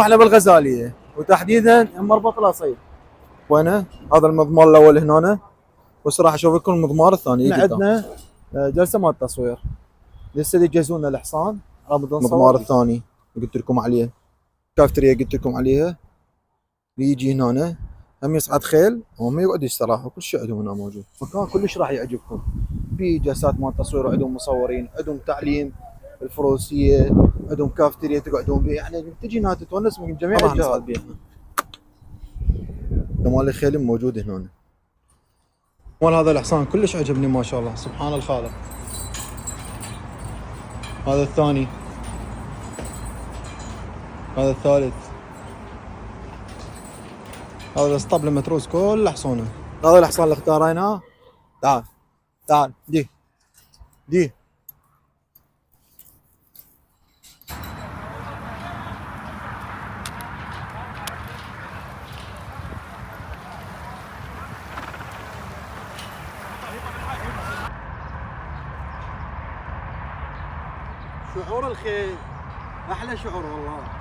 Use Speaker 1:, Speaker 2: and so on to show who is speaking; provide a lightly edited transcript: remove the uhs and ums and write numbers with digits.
Speaker 1: احنا بالغزاليه وتحديدا مربط الاصيل.
Speaker 2: وينه؟ هذا المضمار الاول هنا، بس راح اشوف لكم المضمار الثاني.
Speaker 1: احنا عندنا جلسه مال تصوير، لسه يجهزون لنا الحصان.
Speaker 2: المضمار الثاني قلت لكم عليه، كافتريا قلت لكم عليها. بيجي هنا هم يصعد خيل وهم يقعد يستراحوا، كل شيء عندهم هنا موجود. مكان كلش راح يعجبكم، في جلسات مال تصوير، عندهم مصورين، عندهم تعليم الفروسيه، عندهم كافتريا تقعدون بيه، يعني تجي هنا تتونس من جميع راح
Speaker 1: الجهات.
Speaker 2: نصعد بيها. مال الخيل موجود هنا. مال هذا الحصان كلش عجبني ما شاء الله، سبحان الخالق. هذا الثاني، هذا الثالث، هذا الاسطبل متروس كل حصونه. هذا الحصان اللي اختاريناه. تعال تعال دي دي.
Speaker 1: شعور الخيل احلى شعور والله.